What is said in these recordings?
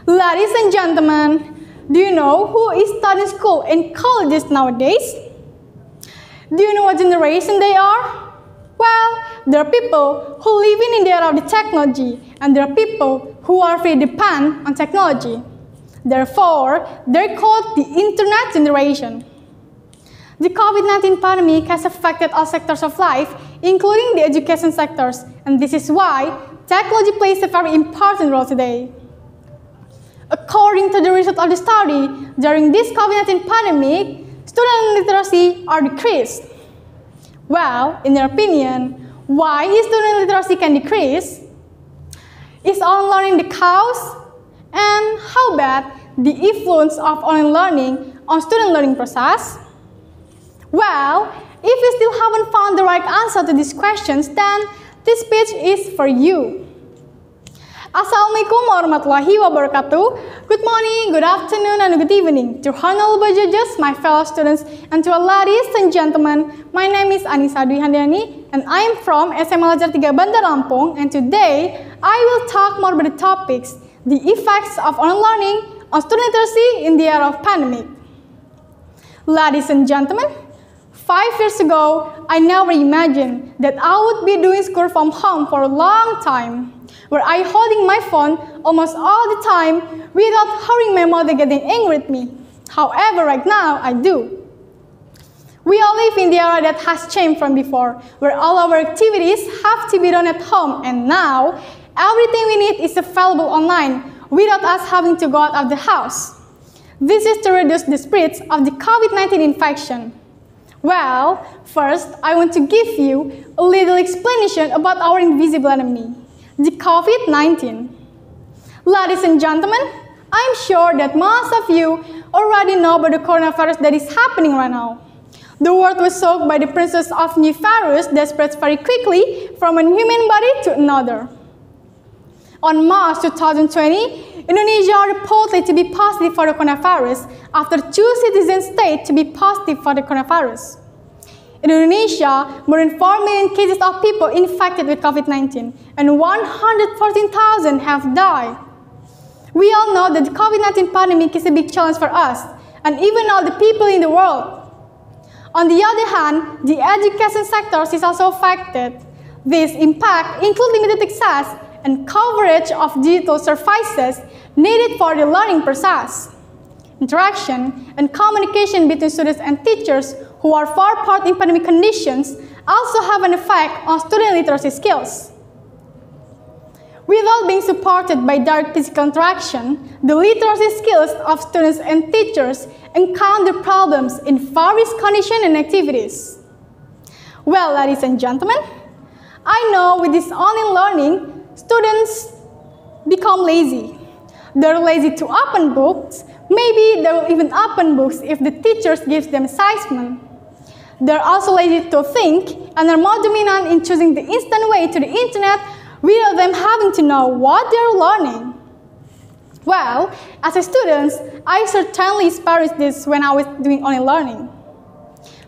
Ladies and gentlemen, do you know who is studying school and colleges nowadays? Do you know what generation they are? Well, there are people who live in the era of the technology, and there are people who are very dependent on technology. Therefore, they're called the Internet generation. The COVID-19 pandemic has affected all sectors of life, including the education sectors, and this is why technology plays a very important role today. According to the result of the study, during this COVID-19 pandemic, student literacy are decreased. Well, in their opinion, why is student literacy can decrease? Is online learning the cause? And how about the influence of online learning on student learning process? Well, if you still haven't found the right answer to these questions, then this speech is for you. Assalamualaikum warahmatullahi wabarakatuh. Good morning, good afternoon, and good evening to honorable judges, my fellow students, and to all ladies and gentlemen. My name is Annisa Handayani, and I am from SMA AL-AZHAR 3 BANDAR Lampung, and today I will talk more about the topics, the effects of online learning on student literacy in the era of pandemic. Ladies and gentlemen, 5 years ago, I never imagined that I would be doing school from home for a long time, where I holding my phone almost all the time without hearing my mother getting angry with me. However, right now, I do. We all live in the era that has changed from before, where all our activities have to be done at home, and now, everything we need is available online without us having to go out of the house. This is to reduce the spread of the COVID-19 infection. Well, first, I want to give you a little explanation about our invisible enemy, the COVID-19. Ladies and gentlemen, I'm sure that most of you already know about the coronavirus that is happening right now. The world was shocked by the presence of new virus that spreads very quickly from one human body to another. On March 2020, Indonesia reported to be positive for the coronavirus after 2 citizens stayed to be positive for the coronavirus. In Indonesia, more than 4 million cases of people infected with COVID-19 and 114,000 have died. We all know that the COVID-19 pandemic is a big challenge for us and even all the people in the world. On the other hand, the education sector is also affected. This impact includes limited access and coverage of digital services needed for the learning process. Interaction and communication between students and teachers who are far apart in pandemic conditions also have an effect on student literacy skills. Without being supported by direct physical interaction, the literacy skills of students and teachers encounter problems in various conditions and activities. Well, ladies and gentlemen, I know with this online learning, students become lazy. They're lazy to open books. Maybe they will even open books if the teachers gives them assignment. They're also lazy to think and are more dominant in choosing the instant way to the internet without them having to know what they're learning. Well, as a student, I certainly experienced this when I was doing online learning.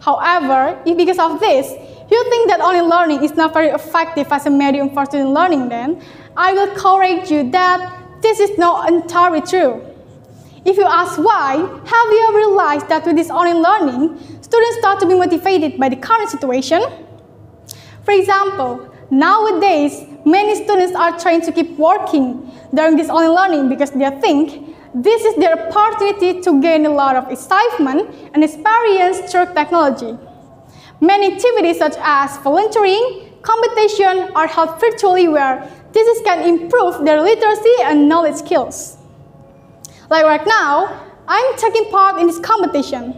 However, if because of this, you think that online learning is not very effective as a medium for student learning, then I will correct you that this is not entirely true. If you ask why, have you ever realized that with this online learning, students start to be motivated by the current situation? For example, nowadays, many students are trying to keep working during this online learning because they think this is their opportunity to gain a lot of excitement and experience through technology. Many activities such as volunteering, competition are held virtually where this can improve their literacy and knowledge skills. Like right now, I'm taking part in this competition.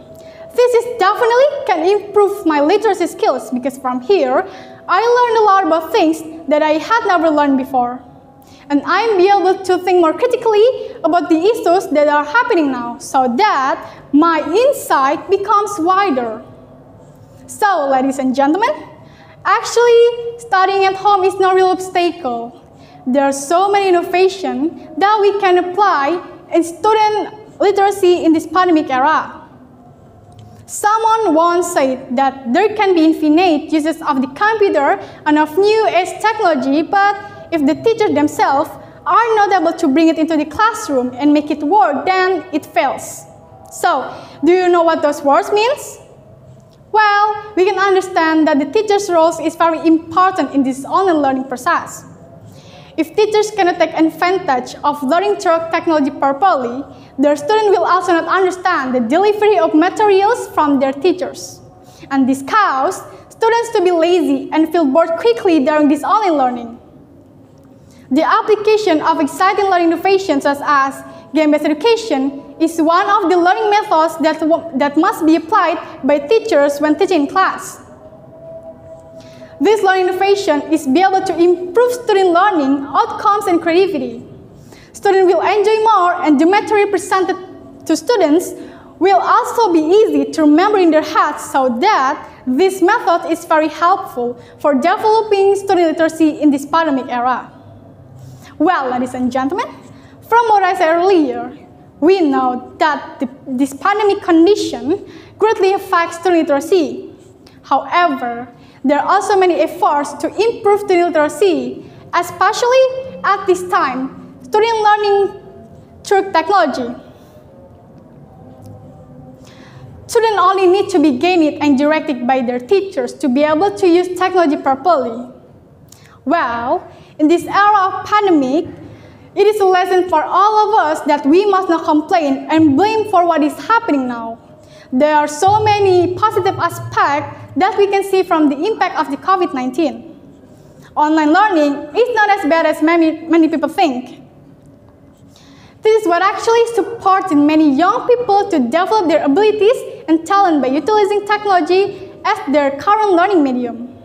This is definitely can improve my literacy skills because from here, I learned a lot about things that I had never learned before. And I'm be able to think more critically about the issues that are happening now so that my insight becomes wider. So, ladies and gentlemen, actually, studying at home is no real obstacle. There are so many innovations that we can apply in student literacy in this pandemic era. Someone once said that there can be infinite uses of the computer and of new age technology, but if the teachers themselves are not able to bring it into the classroom and make it work, then it fails. So, do you know what those words means? Well, we can understand that the teacher's role is very important in this online learning process. If teachers cannot take advantage of learning through technology properly, their students will also not understand the delivery of materials from their teachers. And this causes students to be lazy and feel bored quickly during this online learning. The application of exciting learning innovations such as game-based education is one of the learning methods that must be applied by teachers when teaching in class. This learning innovation is be able to improve student learning outcomes and creativity. Students will enjoy more, and the material presented to students will also be easy to remember in their heads, so that this method is very helpful for developing student literacy in this pandemic era. Well, ladies and gentlemen, from what I said earlier, we know that this pandemic condition greatly affects student literacy. However, there are also many efforts to improve student literacy, especially at this time, student learning through technology. Students only need to be guided and directed by their teachers to be able to use technology properly. Well, in this era of pandemic, it is a lesson for all of us that we must not complain and blame for what is happening now. There are so many positive aspects that we can see from the impact of the COVID-19. Online learning is not as bad as many people think. This is what actually supports many young people to develop their abilities and talent by utilizing technology as their current learning medium.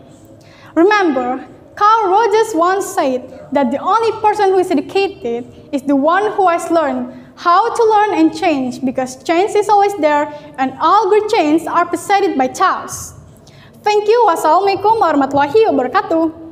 Remember, Carl Rogers once said that the only person who is educated is the one who has learned how to learn and change, because change is always there and all good change are preceded by chaos. Thank you. Wassalamualaikum warahmatullahi wabarakatuh.